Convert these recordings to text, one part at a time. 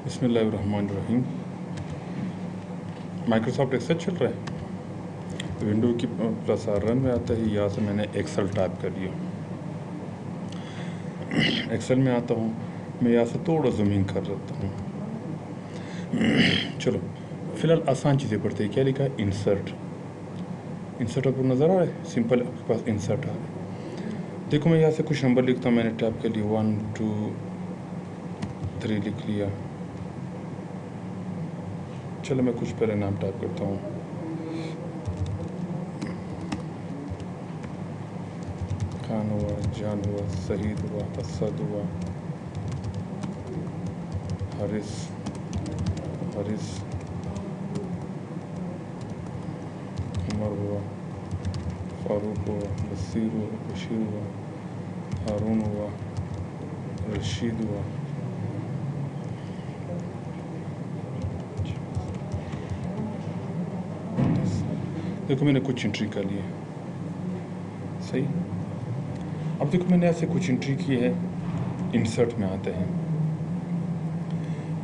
बिस्मिल्लाहिर्रहमानिर्रहीम। Microsoft Excel चल रहा है। विंडो की प्लस आर रन में आता है। यहाँ से मैंने एक्सेल टाइप कर लिया। एक्सेल में आता हूँ, मैं यहाँ से थोड़ा जूमिंग कर देता हूँ। चलो फिलहाल आसान चीज़ें पढ़ते हैं। क्या लिखा है? इंसर्ट। इंसर्ट आपको नज़र आ रहा है? सिंपल आपके पास इंसर्ट आ रहा है। देखो मैं यहाँ से कुछ नंबर लिखता हूँ। मैंने टाइप कर लिया 1 2 3 लिख लिया। चलो मैं कुछ पहले नाम टाइप करता हूँ। खान हुआ, जान हुआ, शहीद हुआ, असद हुआ, हारिस, उमर हुआ, फारूक हुआ, बशीर हुआ, बशीर हुआ, हारून हुआ, रशीद हुआ। देखो मैंने कुछ एंट्री कर ली है। सही। अब देखो मैंने ऐसे कुछ एंट्री की है। इंसर्ट में आते हैं।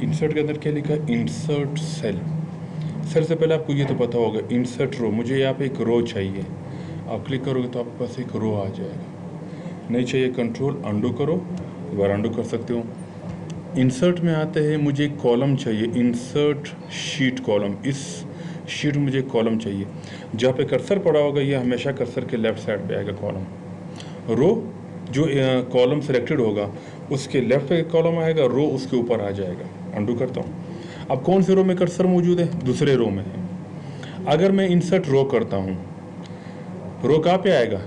इंसर्ट के अंदर क्या लिखा है? Insert cell. सेल से पहले आपको ये तो पता होगा इंसर्ट रो। मुझे यहाँ पे एक रो चाहिए। आप क्लिक करोगे तो आपके पास एक रो आ जाएगा। नहीं चाहिए, कंट्रोल अंडू करो, दोबारा अंडू कर सकते हो। इंसर्ट में आते हैं, मुझे एक कॉलम चाहिए। Insert sheet column. इस शीट में मुझे कॉलम चाहिए। जहाँ पे कर्सर पड़ा होगा ये हमेशा कर्सर के लेफ्ट साइड पे आएगा कॉलम। रो जो कॉलम सेलेक्टेड होगा उसके लेफ्ट पे कॉलम आएगा, रो उसके ऊपर आ जाएगा। अंडू करता हूँ। अब कौन से रो में कर्सर मौजूद है? दूसरे रो में है। अगर मैं इंसर्ट रो करता हूँ, रो कहाँ पे आएगा?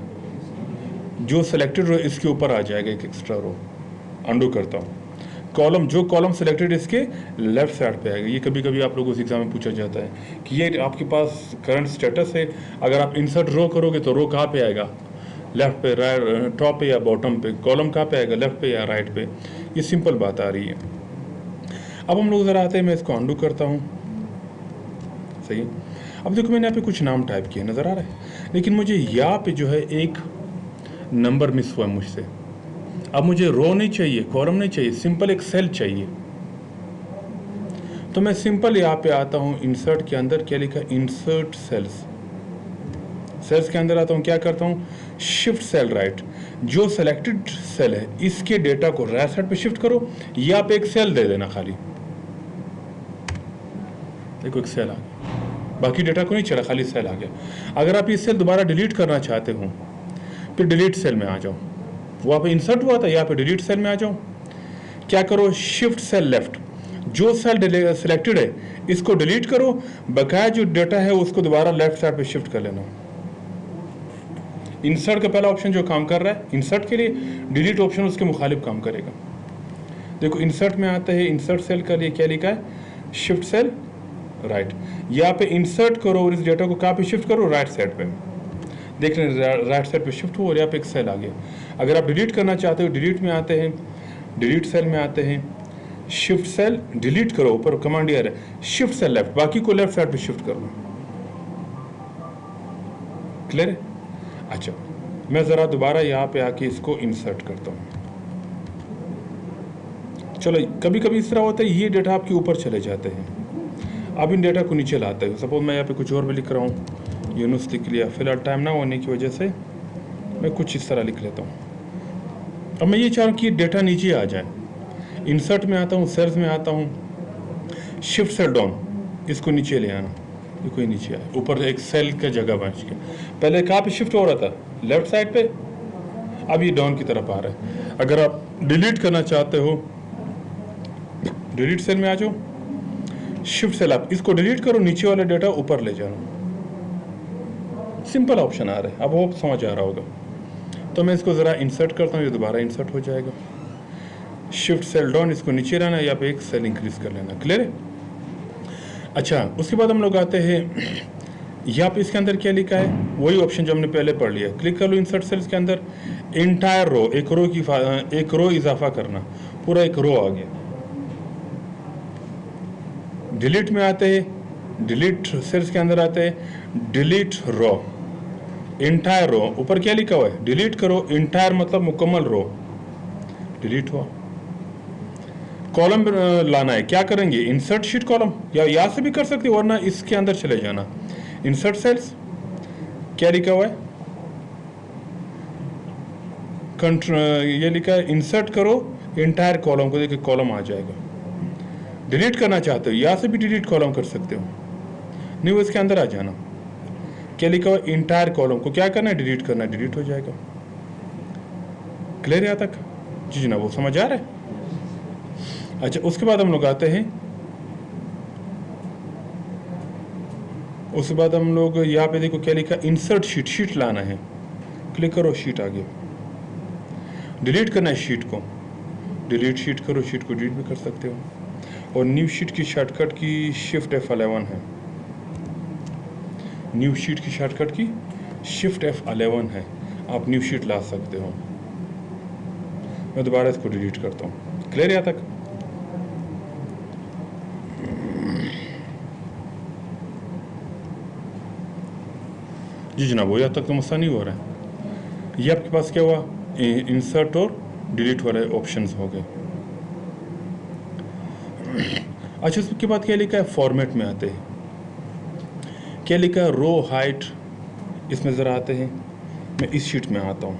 जो सेलेक्टेड रो इसके ऊपर आ जाएगा, एक एक्स्ट्रा रो। अंडू करता हूँ। कॉलम, जो कॉलम सेलेक्टेड इसके लेफ्ट साइड पे आएगा। ये कभी कभी आप लोगों से एग्जाम में पूछा जाता है कि ये आपके पास करंट स्टेटस है, अगर आप इंसर्ट रो करोगे तो रो कहाँ पे आएगा? लेफ्ट पे, राइट, टॉप पे या बॉटम पे? कॉलम कहाँ पे आएगा? लेफ्ट पे या राइट पे? ये सिंपल बात आ रही है। अब हम लोग ज़रा आते हैं, मैं इसको अंडू करता हूँ। सही। अब देखो मैंने यहाँ पे कुछ नाम टाइप किया, नज़र आ रहा है, लेकिन मुझे यहाँ पे जो है एक नंबर मिस हुआ मुझसे। अब मुझे रो नहीं चाहिए, कॉलम नहीं चाहिए, सिंपल एक सेल चाहिए। तो मैं सिंपल यहाँ पे आता हूँ। इंसर्ट के अंदर क्या लिखा? Insert sales. सेल्स के अंदर आता हूँ, क्या करता हूँ? Shift cell right. जो सेलेक्टेड सेल है इसके डेटा को राइट साइड पे शिफ्ट करो। यहाँ पे एक सेल दे देना खाली। देखो एक सेल आ गया, बाकी डेटा को नहीं चला, खाली सेल आ गया। अगर आप ये सेल दोबारा डिलीट करना चाहते हो फिर डिलीट सेल में आ जाओ। वहाँ पे इंसर्ट हुआ था, यहाँ पे डिलीट सेल में आ जाओ। क्या करो? Shift cell left. जो सेल सिलेक्टेड है इसको डिलीट करो, बकाया जो डेटा है उसको दोबारा लेफ्ट साइड पे शिफ्ट कर लेना। इंसर्ट का पहला ऑप्शन जो काम कर रहा है इंसर्ट के लिए, डिलीट ऑप्शन उसके मुखालिफ काम करेगा। देखो इंसर्ट में आते हैं, इंसर्ट सेल के लिए क्या लिखा है? Shift cell right. यहाँ पे इंसर्ट करो और इस डेटा को कहाँ पे शिफ्ट करो? राइट साइड पे। देख रहे हैं राइट साइड पे शिफ्ट हुआ और यहाँ पे एक सेल आ गया। अगर आप डिलीट करना चाहते हो, डिलीट में आते हैं, डिलीट सेल में आते हैं, शिफ्ट सेल डिलीट करो, ऊपर कमांड आ रहा है शिफ्ट सेल लेफ्ट, बाकी को लेफ्ट साइड पे शिफ्ट कर लो। क्लियर है? अच्छा, मैं ज़रा दोबारा यहाँ पे आके इसको इंसर्ट करता हूँ। चलो कभी कभी इस तरह होता है, ये डेटा आपके ऊपर चले जाते हैं, अब इन डेटा को नीचे लाते हैं। सपोज मैं यहाँ पे कुछ और भी लिख रहा हूँ, यूनुस लिख लिया। फिलहाल टाइम ना होने की वजह से मैं कुछ इस तरह लिख लेता हूँ। अब मैं ये चाह रहा हूँ कि डेटा नीचे आ जाए। इंसर्ट में आता हूँ, सेल्स में आता हूँ, शिफ्ट सेल डाउन, इसको नीचे ले आना। देखो ये नीचे आया, ऊपर एक सेल का जगह बच गया। पहले कहाँ पे शिफ्ट हो रहा था? लेफ्ट साइड पे, अब ये डाउन की तरफ आ रहा है। अगर आप डिलीट करना चाहते हो, डिलीट सेल में आ जाओ, शिफ्ट सेल, आप इसको डिलीट करो, नीचे वाला डेटा ऊपर ले जाना। सिंपल ऑप्शन आ रहा है, अब वो समझ आ रहा होगा। तो मैं इसको ज़रा इंसर्ट करता हूँ, ये दोबारा इंसर्ट हो जाएगा। शिफ्ट सेल डाउन, इसको नीचे लाना या पे एक सेल इंक्रीज कर लेना। क्लियर है? अच्छा, उसके बाद हम लोग आते हैं यहाँ पे, इसके अंदर क्या लिखा है? वही ऑप्शन जो हमने पहले पढ़ लिया। क्लिक कर लो इंसर्ट सेल्स के अंदर, इंटायर रो, एक रो इजाफा करना, पूरा एक रो आ गया। डिलीट में आते हैं, डिलीट सेल्स के अंदर आते हैं, डिलीट रो, इंटायर रो, ऊपर क्या लिखा हुआ है? डिलीट करो। इंटायर मतलब मुकम्मल रो डिलीट हुआ। कॉलम लाना है, क्या करेंगे, इंसर्ट शीट कॉलम, या यहाँ से भी कर सकते हो वरना इसके अंदर चले जाना, इंसर्ट सेल्स, क्या लिखा हुआ है, ये लिखा है इंसर्ट करो इंटायर कॉलम को, देखिए कॉलम आ जाएगा। डिलीट करना चाहते हो यहाँ से भी डिलीट कॉलम कर सकते हो, नहीं वो इसके अंदर आ जाना, क्या लिखा हुआ, इंटायर कॉलम को क्या करना है, डिलीट करना है, डिलीट हो जाएगा। क्लियर यहाँ तक? जी ना, वो समझ आ रहा है। अच्छा, उसके बाद हम लोग आते हैं, उसके बाद हम लोग यहाँ पे देखो क्या लिखा, इंसर्ट शीट, शीट लाना है, क्लिक करो, शीट आ गया। डिलीट करना है शीट को, डिलीट शीट करो, शीट को डिलीट भी कर सकते हो। और न्यू शीट की शॉर्टकट की शिफ्ट F11 है, न्यू शीट की शॉर्टकट की शिफ्ट F11 है, आप न्यू शीट ला सकते हो। मैं दोबारा इसको डिलीट करता हूँ। क्लियर यहाँ तक? जी जनाब, वो यहाँ तक तो मसला नहीं हो रहा है। ये आपके पास क्या हुआ, इंसर्ट और डिलीट वाले ऑप्शंस हो गए। अच्छा, उसके बाद क्या लिखा है, फॉर्मेट में आते हैं, क्या लिखा है, रो हाइट, इसमें ज़रा आते हैं। मैं इस शीट में आता हूँ।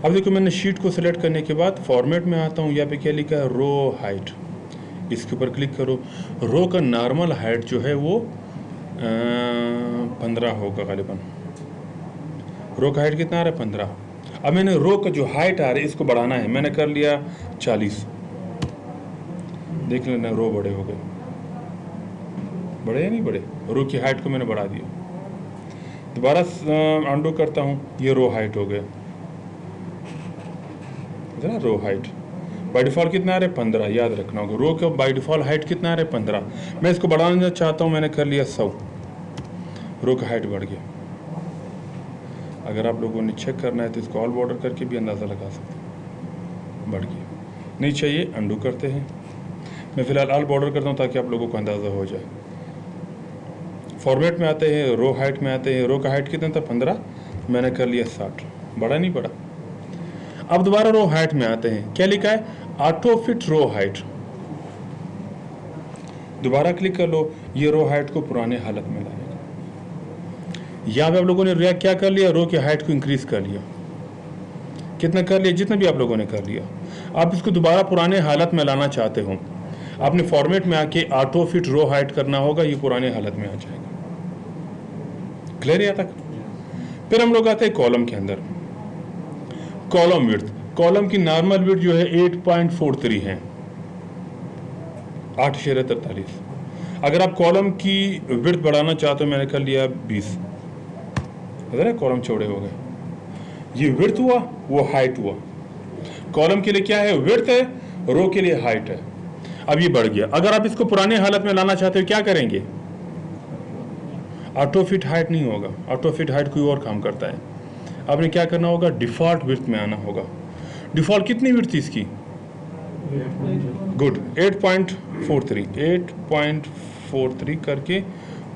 अब देखो मैंने शीट को सिलेक्ट करने के बाद फॉर्मेट में आता हूँ, यहाँ पे क्या लिखा है, रो हाइट, इसके ऊपर क्लिक करो। रो का नॉर्मल हाइट जो है वो 15 होगा गालिबन। रो का हाइट कितना आ रहा है, 15। अब मैंने रो का जो हाइट आ रही है इसको बढ़ाना है, मैंने कर लिया 40। देख लेना रो बड़े हो गए, बड़े या नहीं बड़े, रो की हाइट को मैंने बढ़ा दिया। दोबारा अंडू करता हूँ, ये रो हाइट हो गया, ना रो हाइट बाय डिफ़ॉल्ट कितना आ रहा है, 15, याद रखना होगा। रो का बाय डिफ़ॉल्ट हाइट कितना आ रहा है, 15। मैं इसको बढ़ाना चाहता हूँ, मैंने कर लिया 100, रो का हाइट बढ़ गया। अगर आप लोगों ने चेक करना है तो इसको ऑल बॉर्डर करके भी अंदाज़ा लगा सकते हैं, बढ़ गया। नहीं चाहिए, अंडू करते हैं। मैं फ़िलहाल ऑल बॉर्डर करता हूँ ताकि आप लोगों को अंदाज़ा हो जाए। फॉर्मेट में आते हैं, रो हाइट में आते हैं। रो का हाइट कितना था, 15, मैंने कर लिया 60, बड़ा नहीं बड़ा। अब दोबारा रो हाइट में आते हैं, क्या लिखा है, ऑटो फिट रो हाइट, दोबारा क्लिक कर लो, ये रो हाइट को पुराने हालत में लाएगा। यहाँ पे आप लोगों ने क्या कर लिया, रो की हाइट को इंक्रीज कर लिया, कितना कर लिया, जितना भी आप लोगों ने कर लिया। आप इसको दोबारा पुराने हालत में लाना चाहते हो, आपने फॉर्मेट में आके ऑटो फिट रो हाइट करना होगा, ये पुराने हालत में आ जाएगा। क्लियर यहाँ तक? फिर हम लोग आते हैं कॉलम के अंदर, कॉलम विड्थ, कॉलम की नॉर्मल विड्थ जो है 8.43 है, 8/43। अगर आप कॉलम की विड्थ बढ़ाना चाहते हो, मैंने कर लिया 20, है कॉलम चौड़े हो गए। ये विड्थ हुआ, वो हाइट हुआ। कॉलम के लिए क्या है, विड्थ है, रो के लिए हाइट है। अब ये बढ़ गया। अगर आप इसको पुराने हालत में लाना चाहते हो, क्या करेंगे, ऑटो फिट हाइट नहीं होगा, ऑटो फिट हाइट कोई और काम करता है। आपने क्या करना होगा, डिफ़ॉल्ट विड्थ में आना होगा। डिफ़ॉल्ट कितनी विड्थ थी इसकी, गुड 8.43 करके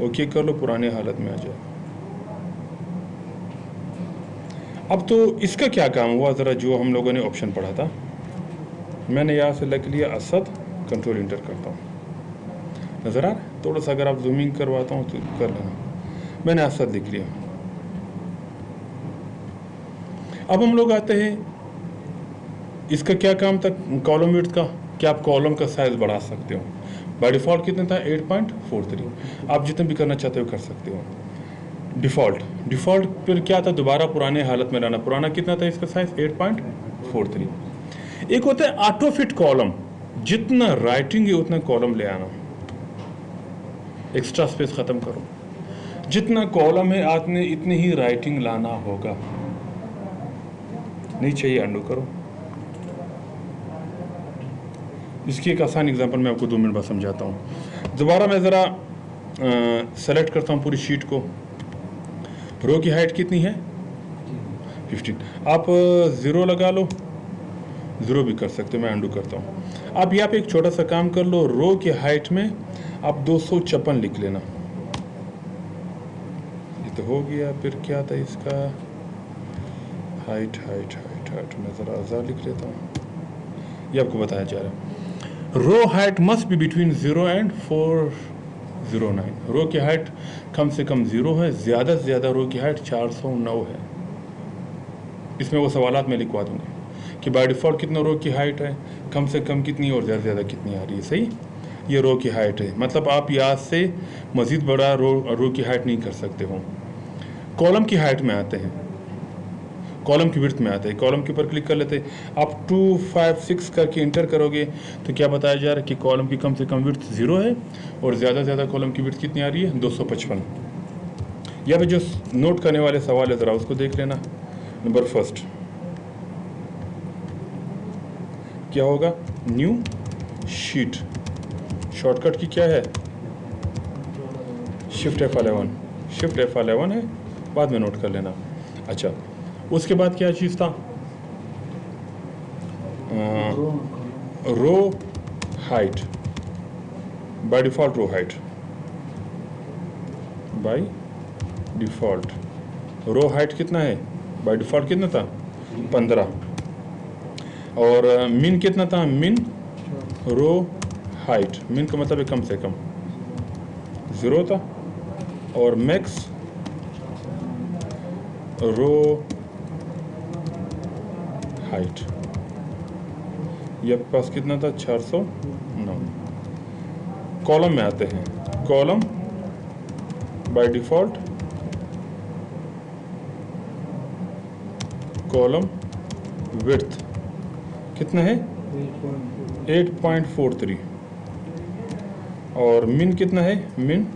ओके कर लो, पुराने हालत में आ जाए। अब तो इसका क्या काम हुआ, ज़रा जो हम लोगों ने ऑप्शन पढ़ा था, मैंने यहाँ से लिख लिया असद, कंट्रोल इंटर करता हूँ, नज़र आ रहा है? थोड़ा सा अगर आप जूमिंग करवाता हूँ तो कर लेना, मैंने असद लिख लिया। अब हम लोग आते हैं, इसका क्या काम था कॉलम विड्थ का, कि आप कॉलम का साइज बढ़ा सकते हो। बाय डिफ़ॉल्ट कितना था, 8.43, आप जितना भी करना चाहते हो कर सकते हो। डिफ़ॉल्ट फिर क्या था, दोबारा पुराने हालत में लाना। पुराना कितना था इसका साइज, 8.43। एक होता है ऑटो फिट कॉलम, जितना राइटिंग है उतना कॉलम ले आना, एक्स्ट्रा स्पेस ख़त्म करो, जितना कॉलम है आपने इतनी ही राइटिंग लाना होगा, नहीं चाहिए अंडू करो। इसकी एक आसान एग्जांपल मैं आपको 2 मिनट बाद समझाता हूँ। दोबारा मैं ज़रा सेलेक्ट करता हूँ पूरी शीट को। रो की हाइट कितनी है, 15, आप 0 लगा लो, 0 भी कर सकते हो, मैं अंडू करता हूँ। आप यहाँ पे एक छोटा सा काम कर लो, रो की हाइट में आप 256 लिख लेना, ये तो हो गया। फिर क्या था इसका, हाइट मैं ज़रा 1000 लिख लेता हूँ, ये आपको बताया जा रहा है। Row height must be between 0 and 409। Row की हाइट कम से कम 0 है, ज़्यादा से ज़्यादा रो की हाइट 409 है। इसमें वो सवालात मैं लिखवा दूंगा कि बाय डिफ़ॉल्ट कितना रो की हाइट है, कम से कम कितनी और ज़्यादा से ज़्यादा कितनी आ रही है। सही, ये रो की हाइट है, मतलब आप यहाँ से मज़ीद बड़ा रो की हाइट नहीं कर सकते हो। कॉलम की हाइट में आते हैं, कॉलम की विड्थ में आते हैं। कॉलम के ऊपर क्लिक कर लेते हैं, आप 2, 5, 6 करके इंटर करोगे तो क्या बताया जा रहा है कि कॉलम की कम से कम विड्थ 0 है और ज़्यादा से ज़्यादा कॉलम की विड्थ कितनी आ रही है, 255। या फिर जो नोट करने वाले सवाल है ज़रा उसको देख लेना। नंबर फर्स्ट क्या होगा, न्यू शीट, शॉर्टकट की क्या है, शिफ्ट F11, शिफ्ट F11 है, बाद में नोट कर लेना। अच्छा, उसके बाद क्या चीज़ था, row height, by default row height, by default row height कितना है, बाय डिफ़ॉल्ट कितना था, 15। और मिन कितना था, मिन रो हाइट, मिन का मतलब है कम से कम, 0 था। और मैक्स रो हाइट, ये आपके पास कितना था, 409। कॉलम में आते हैं, column by default column width कितना है, 8.43। और मिन कितना है, मिन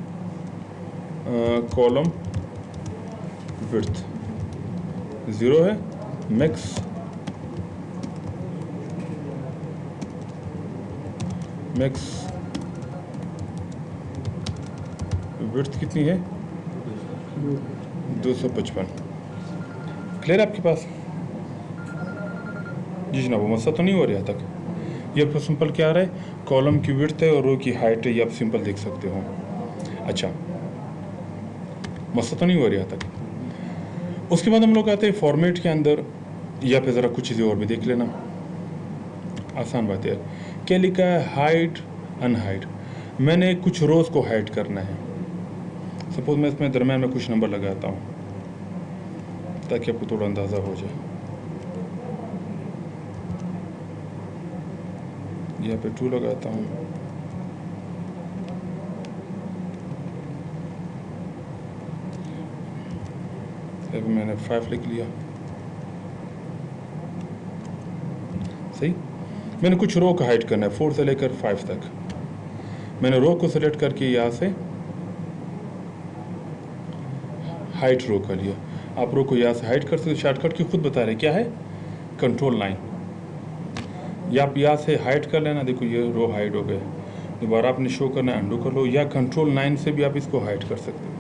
कॉलम विड्थ 0 है। मैक्स विड्थ कितनी है, 255। क्लियर आपके पास? जी जनाब, वो मसला तो नहीं हो रहा तक। ये आपको सिंपल क्या आ रहा है, कॉलम की विड्थ है और रो की हाइट है, ये आप सिंपल देख सकते हो। अच्छा, मसला तो नहीं हो रहा तक। उसके बाद हम लोग आते हैं फॉर्मेट के अंदर, या फिर ज़रा कुछ चीज़ें और भी देख लेना, आसान बात है। क्या लिखा है, हाइड अनहाइड। मैंने कुछ रोज़ को हाइड करना है। सपोज मैं इसमें दरम्यान में कुछ नंबर लगाता हूँ ताकि आपको थोड़ा अंदाज़ा हो जाए। यहाँ पे 2 लगाता हूँ, अब मैंने 5 लिख लिया। सही, मैंने कुछ रो को हाइड करना है 4 से लेकर 5 तक। मैंने रो को सेलेक्ट करके यहाँ से हाइट रो कर लिया। आप रो को यहाँ से हाइड कर सकते, शॉर्टकट की खुद बता रहे क्या है, कंट्रोल 9। या आप यहाँ से हाइड कर लेना, देखो ये रो हाइड हो गए। दोबारा आपने शो करना है, अंडू कर लो, या कंट्रोल 9 से भी आप इसको हाइड कर सकते हो।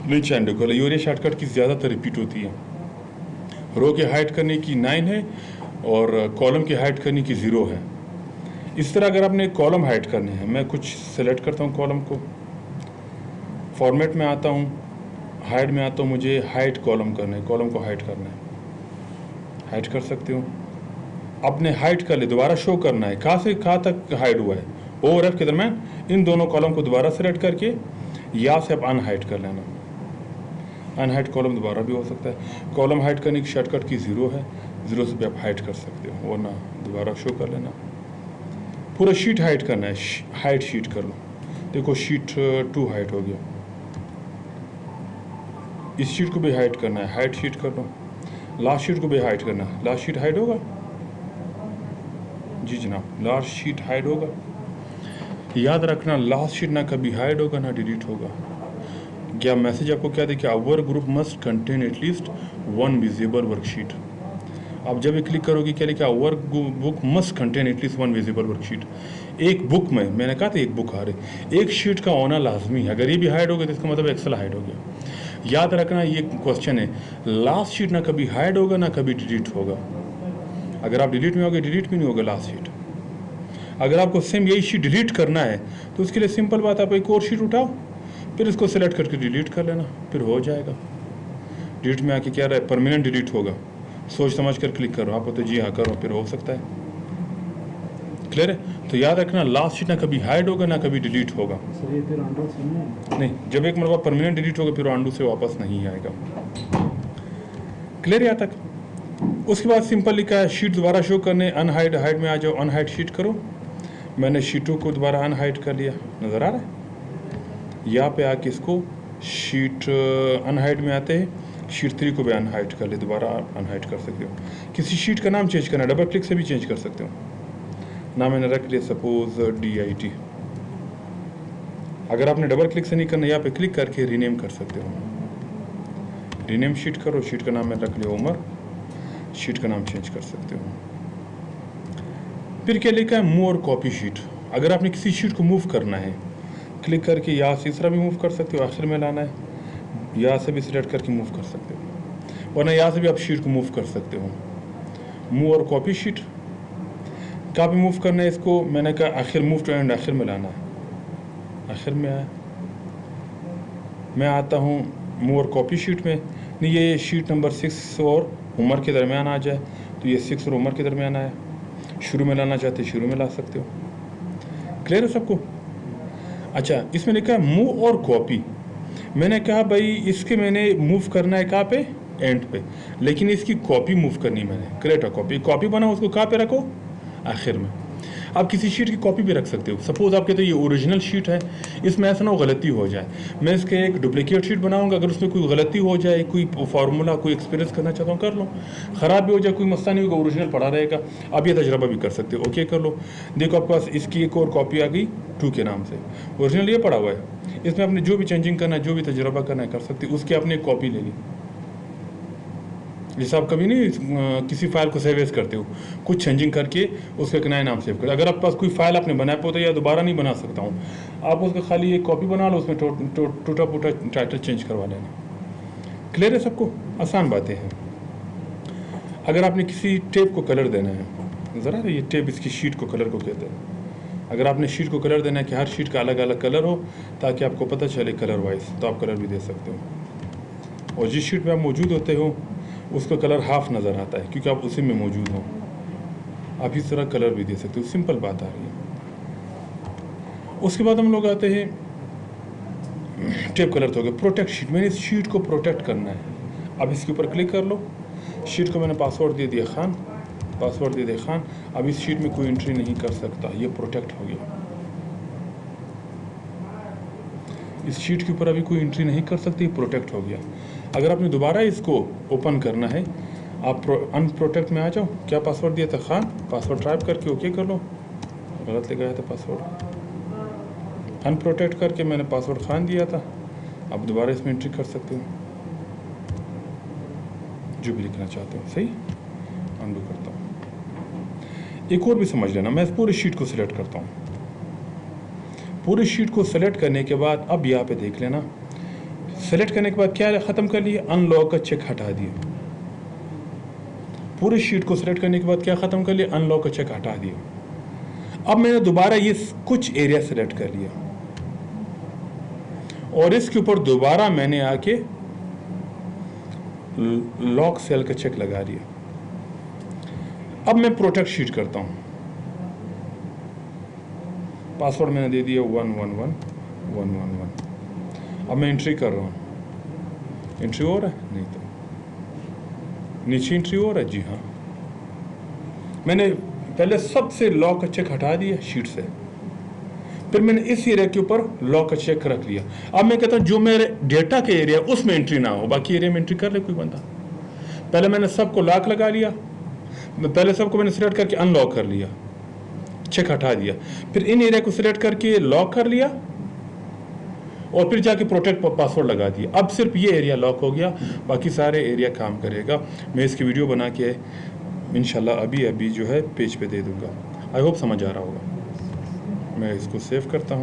नीचे अंडू कर लो, ये शॉर्टकट की ज़्यादातर रिपीट होती है। रो के हाइड करने की 9 है और कॉलम की हाइड करने की 0 है। इस तरह अगर आपने कॉलम हाइड करने हैं, मैं कुछ सेलेक्ट करता हूँ कॉलम को, फॉर्मेट में आता हूँ, हाइड में आता हूँ, मुझे हाइड कॉलम करना है, कॉलम को हाइड करना है, हाइड कर सकते हो। आपने हाइड कर ले, दोबारा शो करना है, कहाँ से कहाँ तक हाइड हुआ है, ओ और एफ के दरम्यान इन दोनों कॉलम को दोबारा सेलेक्ट करके यहाँ से आप अनहाइड कर लेना। अनहाइड कॉलम दोबारा भी हो सकता है। कॉलम हाइड करने की शॉर्टकट की 0 है, 0 से भी आप हाइड कर सकते हो, वरना दोबारा शो कर लेना। पूरा शीट हाइड करना है, हाइड शीट कर लो। देखो शीट 2 हाइड हो गया। इस शीट को भी हाइड करना है, हाइड शीट कर लो। लास्ट शीट को भी हाइड करना है, लास्ट शीट हाइड होगा, जी जनाब, लास्ट शीट हाइड होगा। याद रखना, लास्ट शीट ना कभी हाइड होगा ना डिलीट होगा। क्या मैसेज आपको क्या देखिए, workbook must contain at least 1 visible worksheet. आप जब भी क्लिक करोगे क्या लिखा, workbook must contain at least 1 visible worksheet. एक बुक में, मैंने कहा था एक बुक आ रही, एक शीट का होना लाजमी है। अगर ये भी हाइड हो गया तो इसका मतलब एक्सेल हाइड हो गया। याद रखना, ये क्वेश्चन है, लास्ट शीट ना कभी हाइड होगा ना कभी डिलीट होगा। अगर आप डिलीट में होगे, डिलीट भी नहीं होगा लास्ट शीट। अगर आपको सेम यही शीट डिलीट करना है तो उसके लिए सिंपल बात, आप एक और शीट उठाओ, फिर इसको सेलेक्ट करके डिलीट कर लेना, फिर हो जाएगा। डिलीट में आके क्या रहा है, परमानेंट डिलीट होगा, सोच समझ कर क्लिक करो। आप तो जी हाँ करो, फिर हो सकता है। क्लियर है? तो याद रखना लास्ट शीट ना कभी हाइड होगा ना कभी डिलीट होगा। सर ये फिर अंडू सुनने नहीं, जब एक मरतबा परमानेंट डिलीट होगा फिर अंडू से वापस नहीं आएगा। क्लियर यहाँ तक? उसके बाद सिंपल लिखा है शीट दोबारा शो करने, अनहाइड हाइड में आ जाओ, अनहाइड शीट करो। मैंने शीटों को दोबारा अनहाइड कर लिया, नज़र आ रहा है? यहाँ पे आके इसको शीट अनहाइड में आते हैं, शीट 3 को भी अनहाइड कर ले, दोबारा अनहाइड कर सकते हो। किसी शीट का नाम चेंज करना है, डबल क्लिक से भी चेंज कर सकते हो। नाम मैंने रख लिया सपोज DIT। अगर आपने डबल क्लिक से नहीं करना, यहाँ पे क्लिक करके रीनेम कर सकते हो। रीनेम शीट करो, शीट का नाम मैंने रख लिया उमर, शीट का नाम चेंज कर सकते हो। फिर क्या लिखा है, मूव और कॉपी शीट। अगर आपने किसी शीट को मूव करना है, क्लिक करके यहाँ से इस तरह भी मूव कर सकते हो, आखिर में लाना है, यहाँ से भी सिलेक्ट करके मूव कर सकते हो, वरना यहाँ से भी आप शीट को मूव कर सकते हो। मूव और कॉपी शीट कहाँ पे मूव करना है इसको, मैंने कहा आखिर मूव टू एंड, आखिर में लाना है। आखिर में आया, मैं आता हूँ मूव और कॉपी शीट में। नहीं, ये शीट नंबर 6 और उमर के दरमियान आ जाए, तो ये 6 और उमर के दरमियान आया। शुरू में लाना चाहते शुरू में ला सकते हो। क्लियर है सबको? अच्छा, इसमें लिखा है मूव और कॉपी। मैंने कहा भाई इसके मैंने मूव करना है कहाँ पे, एंड पे, लेकिन इसकी कॉपी मूव करनी मैंने, क्रिएट अ कॉपी। कॉपी बना उसको कहाँ पे रखो, आखिर में। आप किसी शीट की कॉपी भी रख सकते हो। सपोज आप कहते हो ये ओरिजिनल शीट है, इसमें ऐसा ना हो गलती हो जाए, मैं इसके एक डुप्लीकेट शीट बनाऊंगा, अगर उसमें कोई गलती हो जाए, कोई फार्मूला कोई एक्सपीरियंस करना चाहता हूँ कर लो, ख़राब भी हो जाए कोई मसला नहीं होगा, ओरिजिनल पड़ा रहेगा। आप ये तजर्बा भी कर सकते हो। ओके कर लो। देखो आपके पास इसकी एक और कॉपी आ गई 2 के नाम से, ओरिजिनल ये पड़ा हुआ है, इसमें आपने जो भी चेंजिंग करना है, जो भी तजर्बा करना है कर सकते हो। उसकी आपने एक कॉपी ले ली। जैसे आप कभी नहीं किसी फाइल को सेव एज करते हो, कुछ चेंजिंग करके उसका एक नया नाम सेव कर। अगर आपके पास कोई फाइल आपने बनाया पोता या दोबारा नहीं बना सकता हूँ, आप उसका खाली एक कॉपी बना लो, उसमें टूटा फूटा टाइटल चेंज करवा लेना। क्लियर है सबको? आसान बातें हैं। अगर आपने किसी टेप को कलर देना है, ज़रा ये टेप इसकी शीट को कलर को कहते हैं। अगर आपने शीट को कलर देना है कि हर शीट का अलग अलग कलर हो ताकि आपको पता चले कलर वाइज, तो आप कलर भी दे सकते हो। और जिस शीट पर आप मौजूद होते हो उसका कलर हाफ नज़र आता है क्योंकि आप उसी में मौजूद हो। आप इस तरह कलर भी दे सकते हो। सिंपल बात आ रही है। उसके बाद हम लोग आते हैं टेप कलर तो हो गया। प्रोटेक्ट शीट, मैंने इस शीट को प्रोटेक्ट करना है। अब इसके ऊपर क्लिक कर लो। शीट को मैंने पासवर्ड दे दिया खान, पासवर्ड दे दिया खान। अब इस शीट में कोई एंट्री नहीं कर सकता, ये प्रोटेक्ट हो गया। इस शीट के ऊपर अभी कोई एंट्री नहीं कर सकती, प्रोटेक्ट हो गया। अगर आपने दोबारा इसको ओपन करना है, आप अनप्रोटेक्ट में आ जाओ। क्या पासवर्ड दिया था खान, पासवर्ड टाइप करके ओके कर लो। गलत लगाया था पासवर्ड, अनप्रोटेक्ट करके मैंने पासवर्ड खान दिया था। अब दोबारा इसमें एंट्री कर सकते हो, जो भी लिखना चाहते हो। सही, अंडू करता हूँ। एक और भी समझ लेना, मैं इस पूरी शीट को सिलेक्ट करता हूँ। पूरी शीट को सेलेक्ट करने के बाद अब यहाँ पे देख लेना, सेलेक्ट करने के बाद क्या ख़त्म कर लिए, अनलॉक का चेक हटा दिया। पूरी शीट को सेलेक्ट करने के बाद क्या ख़त्म कर लिया, अनलॉक का चेक हटा दिया। अब मैंने दोबारा ये कुछ एरिया सेलेक्ट कर लिया और इसके ऊपर दोबारा मैंने आके लॉक सेल का चेक लगा दिया। अब मैं प्रोटेक्ट शीट करता हूँ। पासवर्ड मैंने दे दिया 111111। अब मैं एंट्री कर रहा हूँ। एंट्री हो रहा है? नहीं तो नीचे एंट्री हो रहा है। जी हाँ, मैंने पहले सबसे लॉक का चेक हटा दिया शीट से, फिर मैंने इस एरिया के ऊपर लॉक का चेक रख लिया। अब मैं कहता हूँ जो मेरे डेटा के एरिया उसमें एंट्री ना हो, बाकी एरिया में एंट्री कर ले कोई बंदा। पहले मैंने सबको लॉक लगा लिया, पहले सबको मैंने सिलेक्ट करके अनलॉक कर लिया, चेक हटा दिया, फिर इन एरिया को सिलेक्ट करके लॉक कर लिया और फिर जाके प्रोटेक्ट पासवर्ड लगा दिया। अब सिर्फ ये एरिया लॉक हो गया, बाकी सारे एरिया काम करेगा। मैं इसकी वीडियो बना के इंशाल्लाह अभी जो है पेज पे दे दूंगा। आई होप समझ आ रहा होगा। मैं इसको सेव करता हूँ।